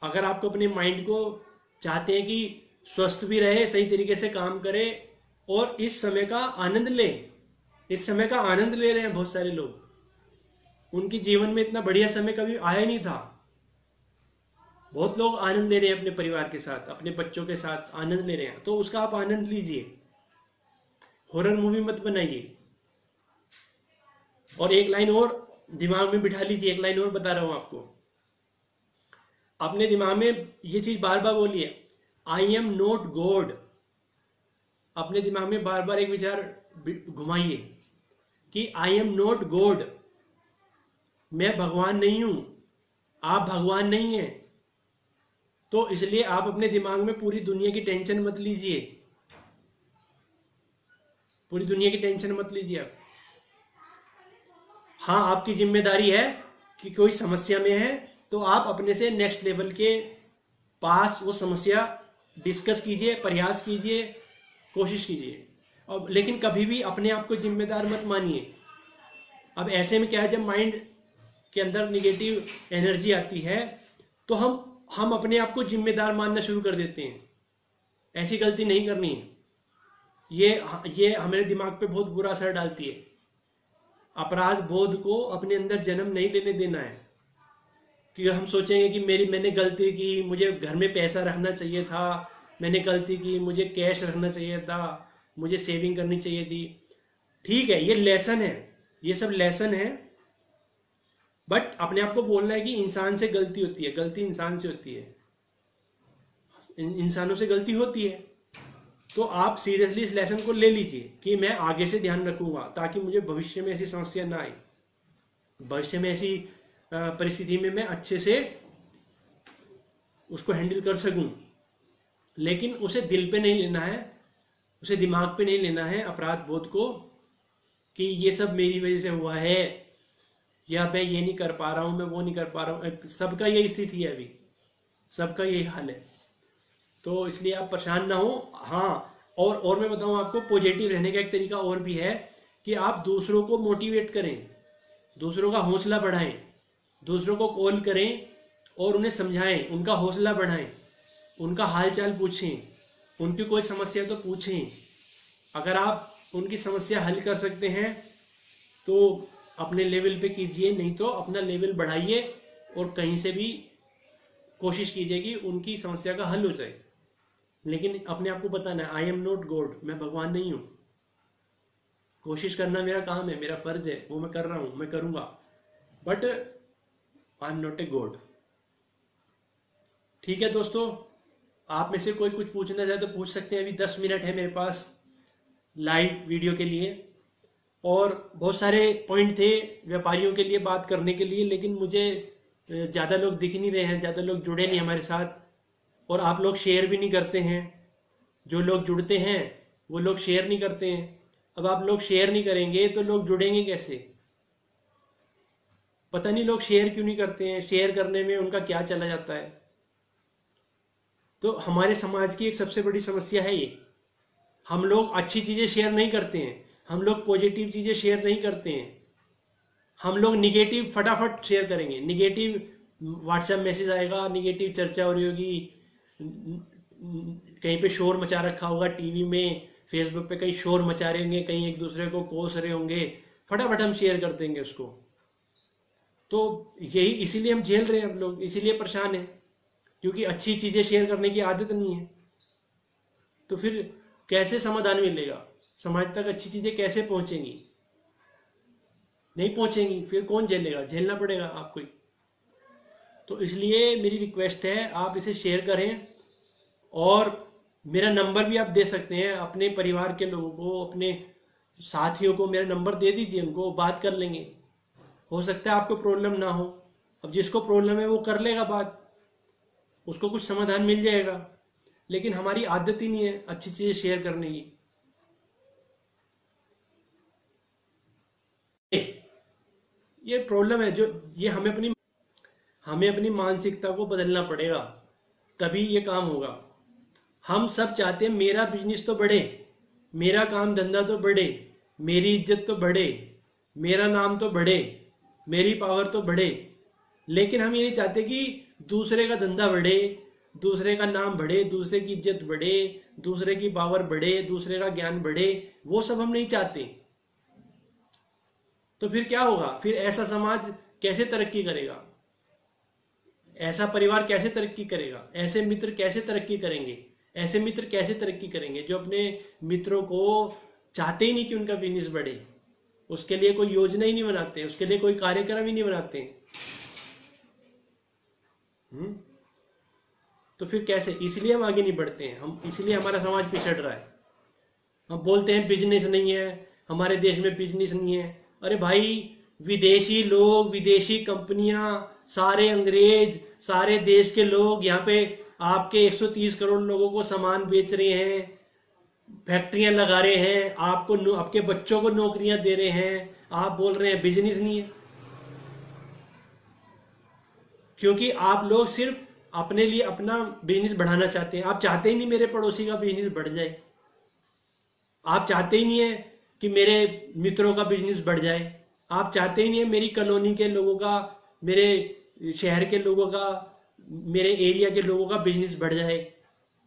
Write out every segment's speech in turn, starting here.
अगर आपको अपने माइंड को चाहते हैं कि स्वस्थ भी रहे, सही तरीके से काम करे और इस समय का आनंद ले, इस समय का आनंद ले रहे हैं बहुत सारे लोग, उनके जीवन में इतना बढ़िया समय कभी आया नहीं था। बहुत लोग आनंद ले रहे हैं अपने परिवार के साथ, अपने बच्चों के साथ आनंद ले रहे हैं, तो उसका आप आनंद लीजिए। हॉरर मूवी मत बनाइए। और एक लाइन और दिमाग में बिठा लीजिए, एक लाइन और बता रहा हूं आपको, अपने दिमाग में ये चीज बार बार बोलिए, आई एम नॉट गॉड। अपने दिमाग में बार बार एक विचार घुमाइए कि आई एम नॉट गॉड, मैं भगवान नहीं हूं, आप भगवान नहीं हैं। तो इसलिए आप अपने दिमाग में पूरी दुनिया की टेंशन मत लीजिए, पूरी दुनिया की टेंशन मत लीजिए आप। हाँ, आपकी जिम्मेदारी है कि कोई समस्या में है तो आप अपने से नेक्स्ट लेवल के पास वो समस्या डिस्कस कीजिए, प्रयास कीजिए, कोशिश कीजिए। और लेकिन कभी भी अपने आप को जिम्मेदार मत मानिए। अब ऐसे में क्या है, जब माइंड के अंदर निगेटिव एनर्जी आती है तो हम अपने आप को जिम्मेदार मानना शुरू कर देते हैं। ऐसी गलती नहीं करनी है। ये हमारे दिमाग पे बहुत बुरा असर डालती है। अपराध बोध को अपने अंदर जन्म नहीं लेने देना है कि हम सोचेंगे कि मैंने गलती की, मुझे घर में पैसा रखना चाहिए था, मैंने गलती की, मुझे कैश रखना चाहिए था, मुझे सेविंग करनी चाहिए थी। ठीक है, ये लेसन है, ये सब लेसन है, बट अपने आप को बोलना है कि इंसान से गलती होती है, गलती इंसान से होती है, इंसानों से गलती होती है। तो आप सीरियसली इस लेसन को ले लीजिए कि मैं आगे से ध्यान रखूंगा ताकि मुझे भविष्य में ऐसी समस्या ना आए, भविष्य में ऐसी परिस्थिति में मैं अच्छे से उसको हैंडल कर सकूं। लेकिन उसे दिल पे नहीं लेना है, उसे दिमाग पे नहीं लेना है अपराध बोध को कि ये सब मेरी वजह से हुआ है, या मैं ये नहीं कर पा रहा हूं, मैं वो नहीं कर पा रहा हूं। सबका यही स्थिति है, अभी सबका यही हाल है। तो इसलिए आप परेशान ना हो। हाँ, और मैं बताऊं आपको, पॉजिटिव रहने का एक तरीका और भी है कि आप दूसरों को मोटिवेट करें, दूसरों का हौसला बढ़ाएं, दूसरों को कॉल करें और उन्हें समझाएं, उनका हौसला बढ़ाएं, उनका हालचाल पूछें, उनकी कोई समस्या तो पूछें। अगर आप उनकी समस्या हल कर सकते हैं तो अपने लेवल पे कीजिए, नहीं तो अपना लेवल बढ़ाइए और कहीं से भी कोशिश कीजिए कि उनकी समस्या का हल हो जाए। लेकिन अपने आप को बताना है, आई एम नॉट गॉड, मैं भगवान नहीं हूं। कोशिश करना मेरा काम है, मेरा फर्ज है, वो मैं कर रहा हूं, मैं करूंगा, but I am not a god. ठीक है दोस्तों, आप में से कोई कुछ पूछना चाहे तो पूछ सकते हैं। अभी 10 मिनट है मेरे पास लाइव वीडियो के लिए, और बहुत सारे पॉइंट थे व्यापारियों के लिए बात करने के लिए, लेकिन मुझे ज़्यादा लोग दिख नहीं रहे हैं, ज़्यादा लोग जुड़े नहीं हमारे साथ, और आप लोग शेयर भी नहीं करते हैं। जो लोग जुड़ते हैं वो लोग शेयर नहीं करते हैं। अब आप लोग शेयर नहीं करेंगे तो लोग जुड़ेंगे कैसे? पता नहीं लोग शेयर क्यों नहीं करते हैं, शेयर करने में उनका क्या चला जाता है। तो हमारे समाज की एक सबसे बड़ी समस्या है ये, हम लोग अच्छी चीज़ें शेयर नहीं करते हैं, हम लोग पॉजिटिव चीज़ें शेयर नहीं करते हैं, हम लोग निगेटिव फटाफट शेयर करेंगे। निगेटिव व्हाट्सएप मैसेज आएगा, निगेटिव चर्चा हो रही होगी, कहीं पे शोर मचा रखा होगा, टीवी में, फेसबुक पे कहीं शोर मचा रहे होंगे, कहीं एक दूसरे को कोस रहे होंगे, फटाफट हम शेयर कर देंगे उसको। तो यही इसीलिए हम झेल रहे हैं हम लोग, इसीलिए परेशान हैं, क्योंकि अच्छी चीज़ें शेयर करने की आदत नहीं है। तो फिर कैसे समाधान मिलेगा? समाज तक अच्छी चीज़ें कैसे पहुंचेंगी? नहीं पहुंचेंगी, फिर कौन झेलेगा? झेलना पड़ेगा आपको ही। तो इसलिए मेरी रिक्वेस्ट है, आप इसे शेयर करें, और मेरा नंबर भी आप दे सकते हैं अपने परिवार के लोगों को, अपने साथियों को मेरा नंबर दे दीजिए, उनको बात कर लेंगे। हो सकता है आपको प्रॉब्लम ना हो, अब जिसको प्रॉब्लम है वो कर लेगा बात, उसको कुछ समाधान मिल जाएगा। लेकिन हमारी आदत ही नहीं है अच्छी चीजें शेयर करने की। ये प्रॉब्लम है, जो ये हमें अपनी मानसिकता को बदलना पड़ेगा, तभी ये काम होगा। हम सब चाहते हैं मेरा बिजनेस तो बढ़े, मेरा काम धंधा तो बढ़े, मेरी इज्जत तो बढ़े, मेरा नाम तो बढ़े, मेरी पावर तो बढ़े, लेकिन हम ये नहीं चाहते कि दूसरे का धंधा बढ़े, दूसरे का नाम बढ़े, दूसरे की इज्जत बढ़े, दूसरे की पावर बढ़े, दूसरे का ज्ञान बढ़े, वो सब हम नहीं चाहते। तो फिर क्या होगा? फिर ऐसा समाज कैसे तरक्की करेगा? ऐसा परिवार कैसे तरक्की करेगा? ऐसे मित्र कैसे तरक्की करेंगे? ऐसे मित्र कैसे तरक्की करेंगे जो अपने मित्रों को चाहते ही नहीं कि उनका बिजनेस बढ़े, उसके लिए कोई योजना ही नहीं बनाते, उसके लिए कोई कार्यक्रम ही नहीं बनाते। तो फिर कैसे? इसलिए हम आगे नहीं बढ़ते हैं, हम इसलिए हमारा समाज पिछड़ रहा है। हम बोलते हैं बिजनेस नहीं है, हमारे देश में बिजनेस नहीं है। अरे भाई, विदेशी लोग, विदेशी कंपनियां, सारे अंग्रेज, सारे देश के लोग यहाँ पे आपके 130 करोड़ लोगों को सामान बेच रहे हैं, फैक्ट्रियां लगा रहे हैं, आपको, आपके बच्चों को नौकरियां दे रहे हैं, आप बोल रहे हैं बिजनेस नहीं है। क्योंकि आप लोग सिर्फ अपने लिए अपना बिजनेस बढ़ाना चाहते हैं। आप चाहते ही नहीं मेरे पड़ोसी का बिजनेस बढ़ जाए, आप चाहते ही नहीं है कि मेरे मित्रों का बिजनेस बढ़ जाए, आप चाहते ही नहीं है मेरी कॉलोनी के लोगों का, मेरे शहर के लोगों का, मेरे एरिया के लोगों का बिजनेस बढ़ जाए,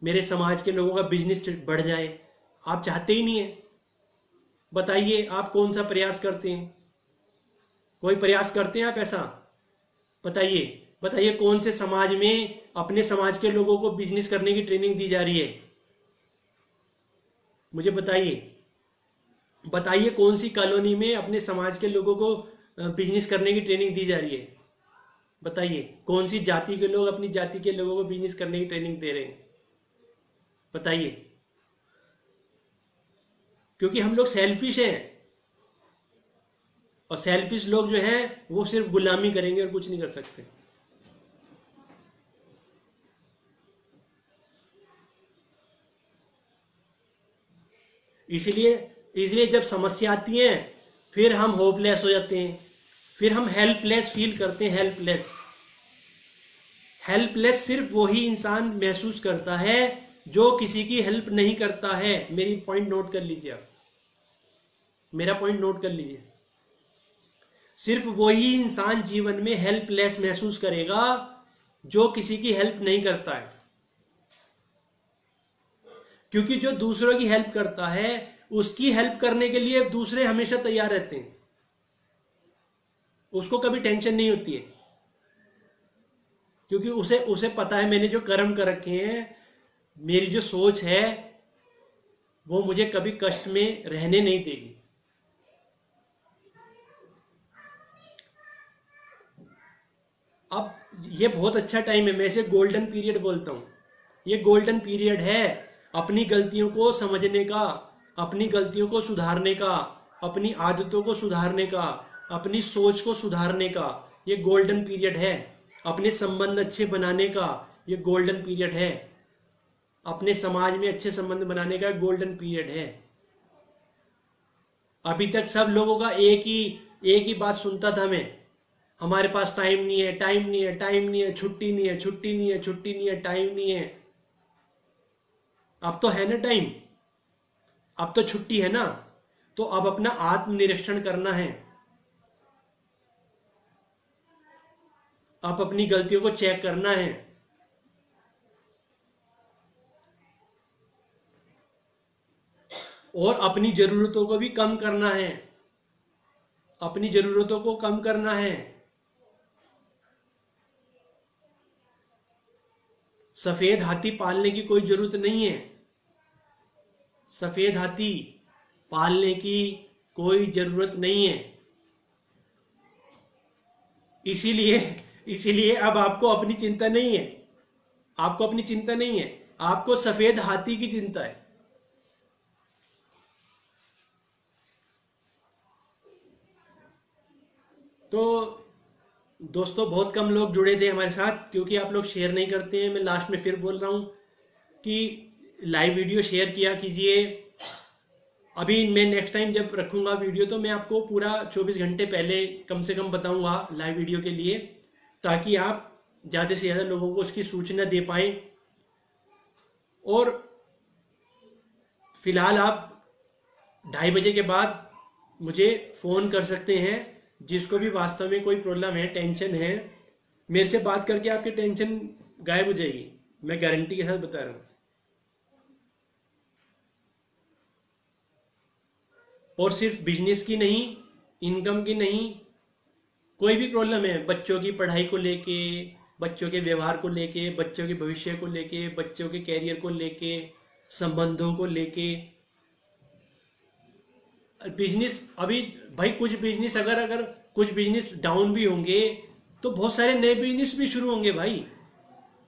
मेरे समाज के लोगों का बिजनेस बढ़ जाए। आप चाहते ही नहीं है। बताइए आप कौन सा प्रयास करते हैं? कोई प्रयास करते हैं आप ऐसा? बताइए, बताइए कौन से समाज में अपने समाज के लोगों को बिजनेस करने की ट्रेनिंग दी जा रही है? मुझे बताइए, बताइए कौन सी कॉलोनी में अपने समाज के लोगों को बिजनेस करने की ट्रेनिंग दी जा रही है? बताइए कौन सी जाति के लोग अपनी जाति के लोगों को बिजनेस करने की ट्रेनिंग दे रहे हैं? बताइए। क्योंकि हम लोग सेल्फिश हैं, और सेल्फिश लोग जो हैं वो सिर्फ गुलामी करेंगे और कुछ नहीं कर सकते। इसलिए जब समस्या आती है फिर हम होपलेस हो जाते हैं, फिर हम हेल्पलेस फील करते हैं। हेल्पलेस सिर्फ वही इंसान महसूस करता है जो किसी की हेल्प नहीं करता है। मेरी पॉइंट नोट कर लीजिए, आप मेरा पॉइंट नोट कर लीजिए। सिर्फ वही इंसान जीवन में हेल्पलेस महसूस करेगा जो किसी की हेल्प नहीं करता है। क्योंकि जो दूसरों की हेल्प करता है उसकी हेल्प करने के लिए दूसरे हमेशा तैयार रहते हैं, उसको कभी टेंशन नहीं होती है। क्योंकि उसे पता है मैंने जो कर्म कर रखे हैं, मेरी जो सोच है वो मुझे कभी कष्ट में रहने नहीं देगी। अब ये बहुत अच्छा टाइम है, मैं इसे गोल्डन पीरियड बोलता हूं। ये गोल्डन पीरियड है अपनी गलतियों को समझने का, अपनी गलतियों को सुधारने का, अपनी आदतों को सुधारने का, अपनी सोच को सुधारने का। ये गोल्डन पीरियड है अपने संबंध अच्छे बनाने का। ये गोल्डन पीरियड है अपने समाज में अच्छे संबंध बनाने का। गोल्डन पीरियड है। अभी तक सब लोगों का एक ही बात सुनता था मैं, हमारे पास टाइम नहीं है, टाइम नहीं है, टाइम नहीं है, छुट्टी नहीं है, छुट्टी नहीं है, छुट्टी नहीं है, टाइम नहीं है। अब तो है ना टाइम, अब तो छुट्टी है ना। तो अब अपना आत्मनिरीक्षण करना है, अब अपनी गलतियों को चेक करना है, और अपनी जरूरतों को भी कम करना है, अपनी जरूरतों को कम करना है। सफेद हाथी पालने की कोई जरूरत नहीं है, सफेद हाथी पालने की कोई जरूरत नहीं है। इसीलिए अब आपको अपनी चिंता नहीं है, आपको अपनी चिंता नहीं है, आपको सफेद हाथी की चिंता है। तो दोस्तों, बहुत कम लोग जुड़े थे हमारे साथ क्योंकि आप लोग शेयर नहीं करते हैं। मैं लास्ट में फिर बोल रहा हूं कि लाइव वीडियो शेयर किया कीजिए। अभी मैं नेक्स्ट टाइम जब रखूंगा वीडियो तो मैं आपको पूरा 24 घंटे पहले कम से कम बताऊंगा लाइव वीडियो के लिए, ताकि आप ज़्यादा से ज़्यादा लोगों को उसकी सूचना दे पाएं। और फिलहाल आप 2:30 बजे के बाद मुझे फ़ोन कर सकते हैं। जिसको भी वास्तव में कोई प्रॉब्लम है, टेंशन है, मेरे से बात करके आपकी टेंशन गायब हो जाएगी, मैं गारंटी के साथ बता रहा हूं। और सिर्फ बिजनेस की नहीं, इनकम की नहीं, कोई भी प्रॉब्लम है, बच्चों की पढ़ाई को लेके, बच्चों के व्यवहार को लेके, बच्चों के भविष्य को लेके, बच्चों के कैरियर को लेके, संबंधों को लेके, बिजनेस अभी भाई कुछ बिजनेस अगर कुछ बिजनेस डाउन भी होंगे तो बहुत सारे नए बिजनेस भी शुरू होंगे भाई,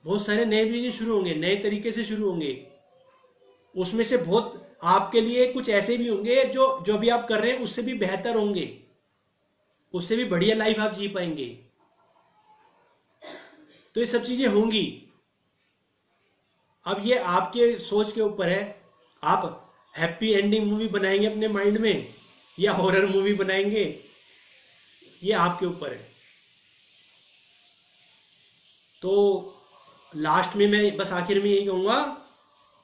बहुत सारे नए बिजनेस शुरू होंगे, नए तरीके से शुरू होंगे। उसमें से बहुत आपके लिए कुछ ऐसे भी होंगे जो जो भी आप कर रहे हैं उससे भी बेहतर होंगे, उससे भी बढ़िया लाइफ आप जी पाएंगे। तो ये सब चीजें होंगी। अब ये आपके सोच के ऊपर है, आप हैप्पी एंडिंग मूवी बनाएंगे अपने माइंड में या हॉरर मूवी बनाएंगे, ये आपके ऊपर है। तो लास्ट में मैं बस आखिर में यही कहूंगा,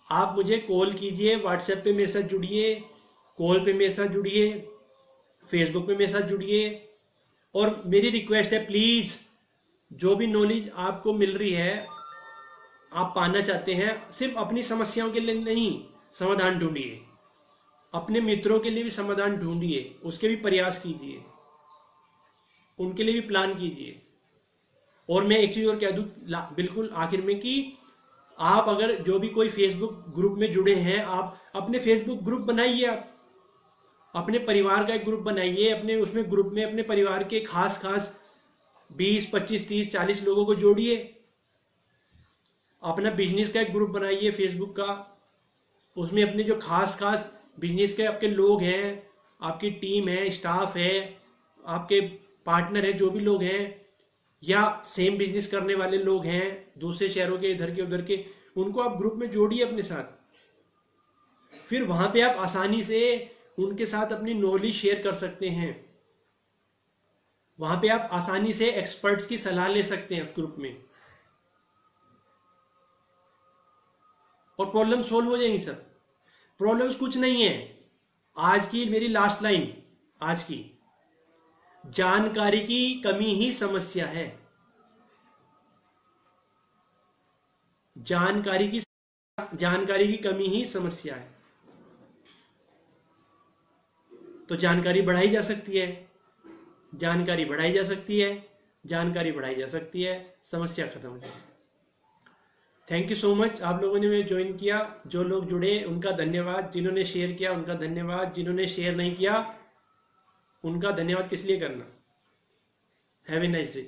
आप मुझे कॉल कीजिए, व्हाट्सएप पे मेरे साथ जुड़िए, कॉल पे मेरे साथ जुड़िए, फेसबुक पे मेरे साथ जुड़िए। और मेरी रिक्वेस्ट है, प्लीज जो भी नॉलेज आपको मिल रही है, आप पाना चाहते हैं, सिर्फ अपनी समस्याओं के लिए नहीं समाधान ढूंढिए, अपने मित्रों के लिए भी समाधान ढूंढिए, उसके भी प्रयास कीजिए, उनके लिए भी प्लान कीजिए। और मैं एक चीज और कह दूं बिल्कुल आखिर में कि आप अगर जो भी कोई फेसबुक ग्रुप में जुड़े हैं, आप अपने फेसबुक ग्रुप बनाइए, आप अपने परिवार का एक ग्रुप बनाइए, अपने उसमें ग्रुप में अपने परिवार के खास 20, 25, 30, 40 लोगों को जोड़िए। अपना बिजनेस का एक ग्रुप बनाइए फेसबुक का, उसमें अपने जो खास बिजनेस के आपके लोग हैं, आपकी टीम है, स्टाफ है, आपके पार्टनर है, जो भी लोग हैं, या सेम बिजनेस करने वाले लोग हैं दूसरे शहरों के, इधर के उधर के, उनको आप ग्रुप में जोड़िए अपने साथ। फिर वहां पे आप आसानी से उनके साथ अपनी नॉलेज शेयर कर सकते हैं, वहां पे आप आसानी से एक्सपर्ट्स की सलाह ले सकते हैं उस ग्रुप में, और प्रॉब्लम सोल्व हो जाएंगी। सर प्रॉब्लम्स कुछ नहीं है। आज की मेरी लास्ट लाइन, आज की, जानकारी की कमी ही समस्या है। जानकारी की कमी ही समस्या है। तो जानकारी बढ़ाई जा सकती है, जानकारी बढ़ाई जा सकती है, जानकारी बढ़ाई जा सकती है, समस्या खत्म हो जाएगी। थैंक यू सो मच, आप लोगों ने मुझे ज्वाइन किया, जो लोग जुड़े उनका धन्यवाद, जिन्होंने शेयर किया उनका धन्यवाद, जिन्होंने शेयर नहीं किया उनका धन्यवाद किस लिए करना। Have a nice day.